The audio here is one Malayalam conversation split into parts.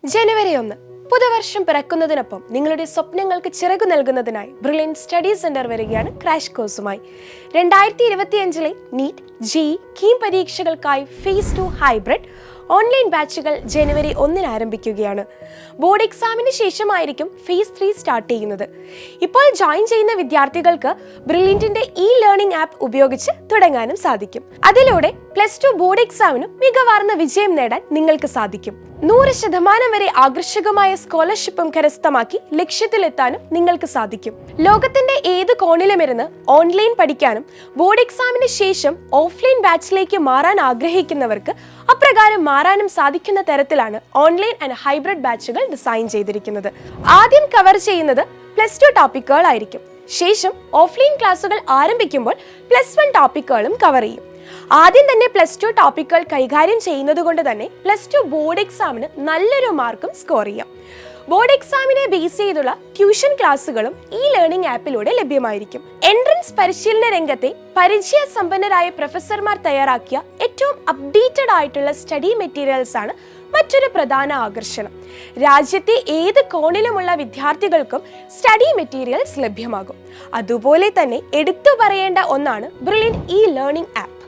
ജനുവരി 1 പുതുവർഷം പിറക്കുന്നതിനൊപ്പം നിങ്ങളുടെ സ്വപ്നങ്ങൾക്ക് ചിറകു നൽകുന്നതിനായി ബ്രില്യൻറ്റ് സ്റ്റഡി സെന്റർ വരികയാണ് ക്രാഷ് കോഴ്സുമായി. 2025 നീറ്റ്, ജെഇഇ, കീം പരീക്ഷകൾക്കായി ഫേസ് 2 ഹൈബ്രിഡ് ഓൺലൈൻ ബാച്ചുകൾ ജനുവരി 1 ആരംഭിക്കുകയാണ്. ബോർഡ് എക്സാമിന് ശേഷമായിരിക്കും ഫേസ് 3 സ്റ്റാർട്ട് ചെയ്യുന്നത്. ഇപ്പോൾ ജോയിൻ ചെയ്യുന്ന വിദ്യാർത്ഥികൾക്ക് ബ്രില്യൻറ്റിന്റെ ലേണിംഗ് ആപ്പ് ഉപയോഗിച്ച് തുടങ്ങാനും സാധിക്കും. അതിലൂടെ +2 ബോർഡ് എക്സാമിനും മികവാർന്ന വിജയം നേടാൻ നിങ്ങൾക്ക് സാധിക്കും. 100% വരെ ആകർഷകമായ സ്കോളർഷിപ്പും കരസ്ഥമാക്കി ലക്ഷ്യത്തിലെത്താനും നിങ്ങൾക്ക് സാധിക്കും. ലോകത്തിന്റെ ഏത് കോണിലുമിരുന്ന് ഓൺലൈൻ പഠിക്കാനും ബോർഡ് എക്സാമിന് ശേഷം ഓഫ്ലൈൻ ബാച്ചിലേക്ക് മാറാൻ ആഗ്രഹിക്കുന്നവർക്ക് അപ്രകാരം മാറാനും സാധിക്കുന്ന തരത്തിലാണ് ഓൺലൈൻ ആൻഡ് ഹൈബ്രിഡ് ബാച്ചുകൾ ഡിസൈൻ ചെയ്തിരിക്കുന്നത്. ആദ്യം കവർ ചെയ്യുന്നത് +2 ടോപ്പിക്കുകളായിരിക്കും. ശേഷം ഓഫ്ലൈൻ ക്ലാസുകൾ ആരംഭിക്കുമ്പോൾ +1 ടോപ്പിക്കുകളും കവർ ചെയ്യും. ആദ്യം തന്നെ +2 ടോപ്പിക്കുകൾ കൈകാര്യം ചെയ്യുന്നത് കൊണ്ട് തന്നെ +2 ബോർഡ് എക്സാമിന് നല്ലൊരു മാർക്കും സ്കോർ ചെയ്യാം. ബോർഡ് എക്സാമിനെ ബേസ് ചെയ്തുള്ള ട്യൂഷൻ ക്ലാസുകളും ലേണിംഗ് ആപ്പിലൂടെ ലഭ്യമായിരിക്കും. എൻട്രൻസ് പരിശീലന രംഗത്തെ പരിചയസമ്പന്നരായ പ്രൊഫസർമാർ തയ്യാറാക്കിയ ഏറ്റവും അപ്ഡേറ്റഡ് ആയിട്ടുള്ള സ്റ്റഡി മെറ്റീരിയൽസ് ആണ് മറ്റൊരു പ്രധാന ആകർഷണം. രാജ്യത്തെ ഏത് കോണിലുമുള്ള വിദ്യാർത്ഥികൾക്കും സ്റ്റഡി മെറ്റീരിയൽസ് ലഭ്യമാകും. അതുപോലെ തന്നെ എടുത്തു പറയേണ്ട ഒന്നാണ് ബ്രില്യൻറ്റ് ലേണിംഗ് ആപ്പ്.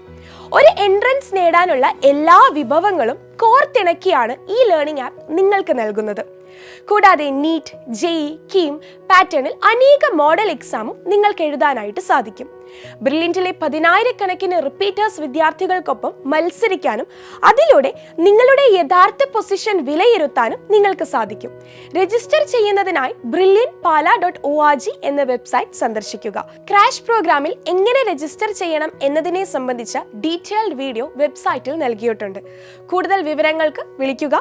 ഒരു എൻട്രൻസ് നേടാനുള്ള എല്ലാ വിഭവങ്ങളും കോർത്തിണക്കിയാണ് ലേണിംഗ് ആപ്പ് നിങ്ങൾക്ക് നൽകുന്നത്. കൂടാതെ നീറ്റ്, ജെഇഇ, കീം പാറ്റേണിൽ അനേക മോഡൽ എക്സാമും നിങ്ങൾക്ക് എഴുതാനായിട്ട് സാധിക്കും. ബ്രില്യൻറ്റിലെ 10,000-കണക്കിന് റിപ്പീറ്റേഴ്സ് വിദ്യാർത്ഥികൾക്കൊപ്പം മത്സരിക്കാനും അതിലൂടെ നിങ്ങളുടെ യഥാർത്ഥ പൊസിഷൻ വിലയിരുത്താനും നിങ്ങൾക്ക് സാധിക്കും. രജിസ്റ്റർ ചെയ്യുന്നതിനായി brilliantpala.org എന്ന വെബ്സൈറ്റ് സന്ദർശിക്കുക. ക്രാഷ് പ്രോഗ്രാമിൽ എങ്ങനെ രജിസ്റ്റർ ചെയ്യണം എന്നതിനെ സംബന്ധിച്ച ഡീറ്റെയിൽഡ് വീഡിയോ വെബ്സൈറ്റിൽ നൽകിയിട്ടുണ്ട്. കൂടുതൽ വിവരങ്ങൾക്ക് വിളിക്കുക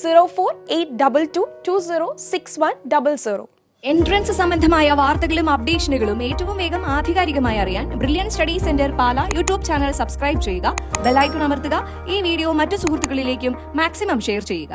0482220610. എൻട്രൻസ് സംബന്ധമായ വാർത്തകളും അപ്ഡേഷനുകളും ഏറ്റവും വേഗം ആധികാരികമായി അറിയാൻ ബ്രില്യൻറ്റ് സ്റ്റഡി സെന്റർ പാല യൂട്യൂബ് ചാനൽ സബ്സ്ക്രൈബ് ചെയ്യുക, ബെൽ ഐക്കൺ അമർത്തുക. ഈ വീഡിയോ മറ്റു സുഹൃത്തുക്കളിലേക്കും മാക്സിമം ഷെയർ ചെയ്യുക.